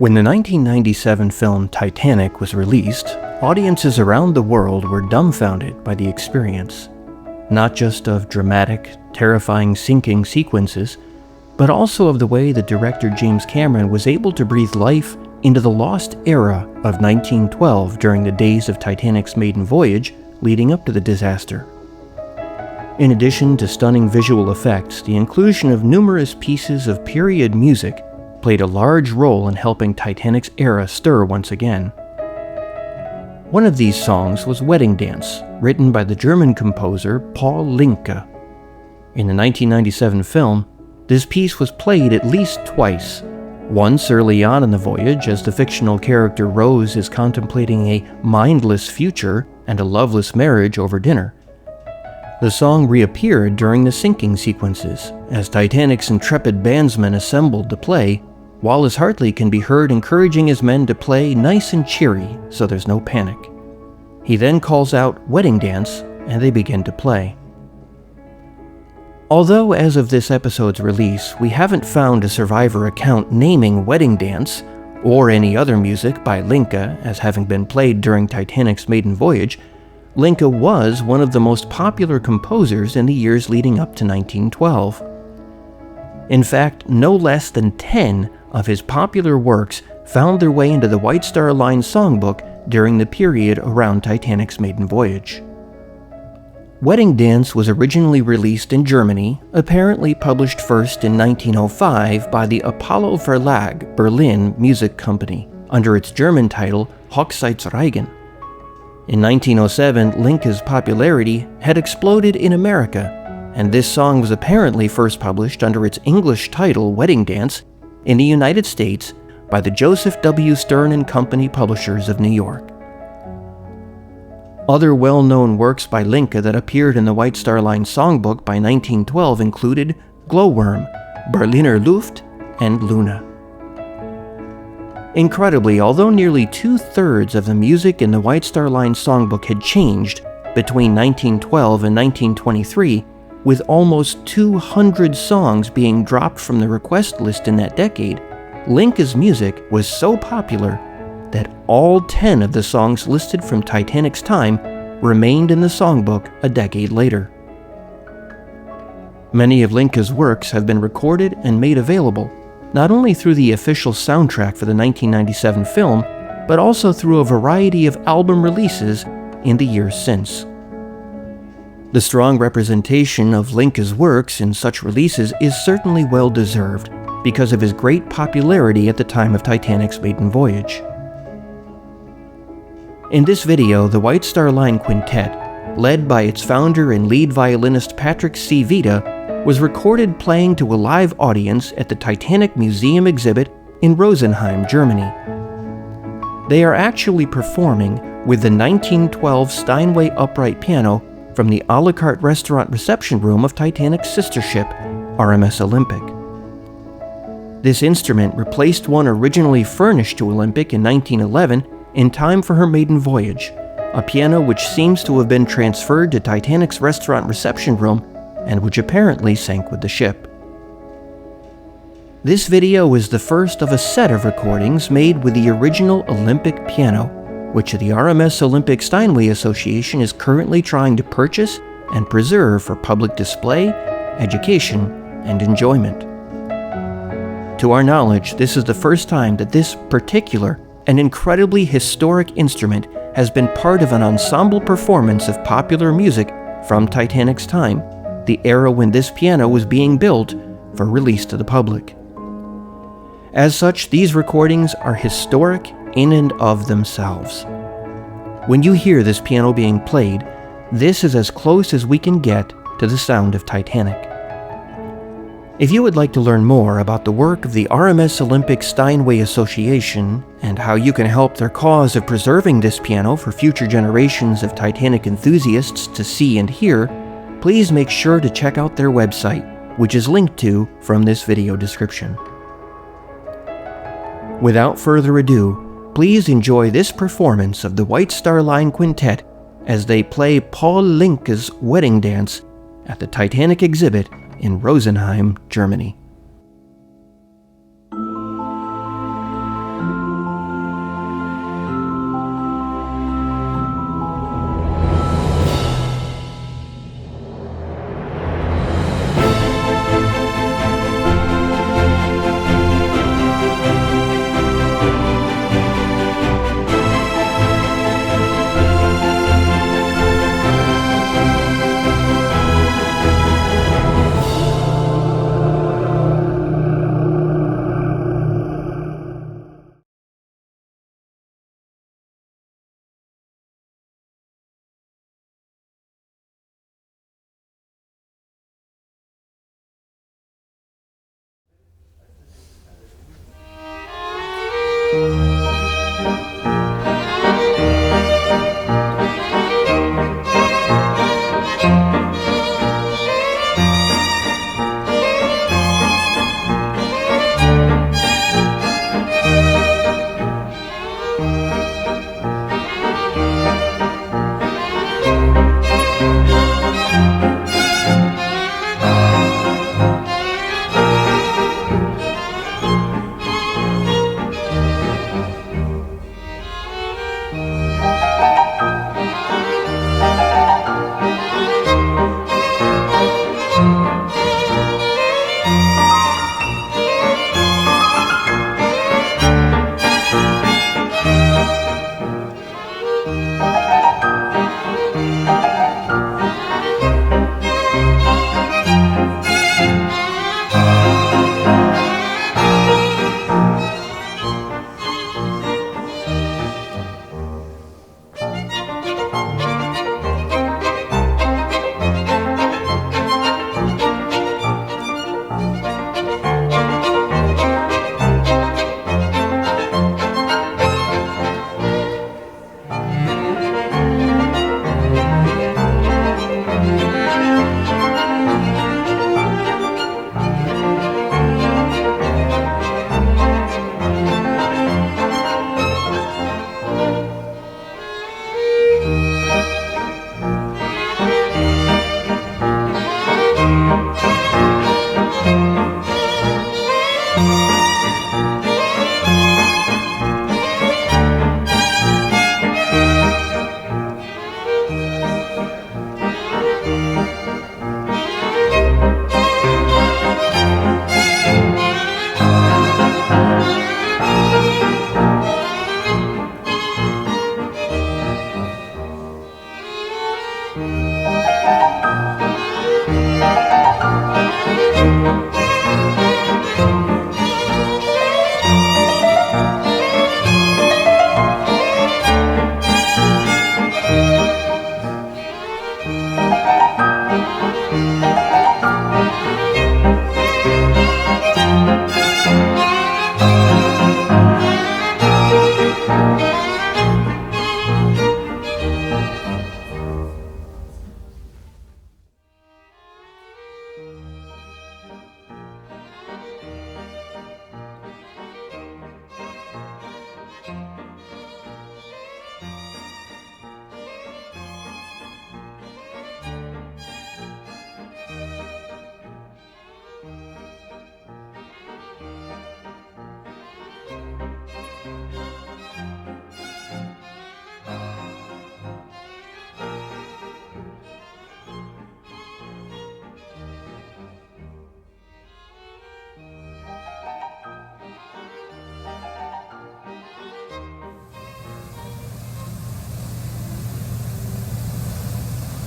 When the 1997 film Titanic was released, audiences around the world were dumbfounded by the experience, not just of dramatic, terrifying sinking sequences, but also of the way the director James Cameron was able to breathe life into the lost era of 1912 during the days of Titanic's maiden voyage leading up to the disaster. In addition to stunning visual effects, the inclusion of numerous pieces of period music played a large role in helping Titanic's era stir once again. One of these songs was Wedding Dance, written by the German composer Paul Lincke. In the 1997 film, this piece was played at least twice, once early on in the voyage as the fictional character Rose is contemplating a mindless future and a loveless marriage over dinner. The song reappeared during the sinking sequences, as Titanic's intrepid bandsmen assembled to play. Wallace Hartley can be heard encouraging his men to play nice and cheery so there's no panic. He then calls out Wedding Dance, and they begin to play. Although as of this episode's release, we haven't found a survivor account naming Wedding Dance, or any other music by Lincke as having been played during Titanic's maiden voyage, Lincke was one of the most popular composers in the years leading up to 1912. In fact, no less than 10 of his popular works found their way into the White Star Line songbook during the period around Titanic's maiden voyage. Wedding Dance was originally released in Germany, apparently published first in 1905 by the Apollo Verlag Berlin Music Company under its German title Hochzeitsreigen. In 1907, Lincke's popularity had exploded in America, and this song was apparently first published under its English title Wedding Dance in the United States by the Joseph W. Stern and Company publishers of New York. Other well-known works by Lincke that appeared in the White Star Line songbook by 1912 included Glowworm, Berliner Luft, and Luna. Incredibly, although nearly 2/3 of the music in the White Star Line songbook had changed between 1912 and 1923, with almost 200 songs being dropped from the request list in that decade, Lincke's music was so popular that all 10 of the songs listed from Titanic's time remained in the songbook a decade later. Many of Lincke's works have been recorded and made available, not only through the official soundtrack for the 1997 film, but also through a variety of album releases in the years since. The strong representation of Lincke's works in such releases is certainly well-deserved because of his great popularity at the time of Titanic's maiden voyage. In this video, the White Star Line Quintet, led by its founder and lead violinist Patrick C. Vita, was recorded playing to a live audience at the Titanic Museum exhibit in Rosenheim, Germany. They are actually performing with the 1912 Steinway upright piano from the a la carte restaurant reception room of Titanic's sister ship, RMS Olympic. This instrument replaced one originally furnished to Olympic in 1911 in time for her maiden voyage, a piano which seems to have been transferred to Titanic's restaurant reception room and which apparently sank with the ship. This video is the first of a set of recordings made with the original Olympic piano, which the RMS Olympic Steinway Association is currently trying to purchase and preserve for public display, education, and enjoyment. To our knowledge, this is the first time that this particular and incredibly historic instrument has been part of an ensemble performance of popular music from Titanic's time, the era when this piano was being built for release to the public. As such, these recordings are historic in and of themselves. When you hear this piano being played, this is as close as we can get to the sound of Titanic. If you would like to learn more about the work of the RMS Olympic Steinway Association and how you can help their cause of preserving this piano for future generations of Titanic enthusiasts to see and hear, please make sure to check out their website, which is linked to from this video description. Without further ado, please enjoy this performance of the White Star Line Quintet as they play Paul Lincke's Wedding Dance at the Titanic exhibit in Rosenheim, Germany.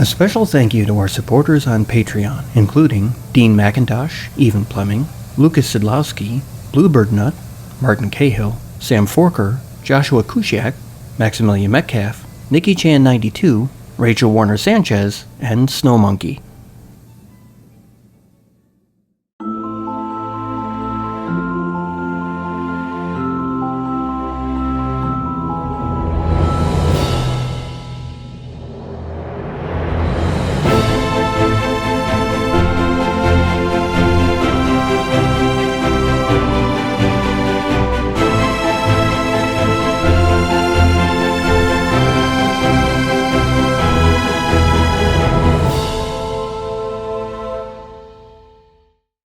A special thank you to our supporters on Patreon, including Dean McIntosh, Evan Plemming, Lucas Sidlowski, Bluebird Nut, Martin Cahill, Sam Forker, Joshua Kusiak, Maximilian Metcalf, Nikki Chan 92, Rachel Warner Sanchez, and Snow Monkey.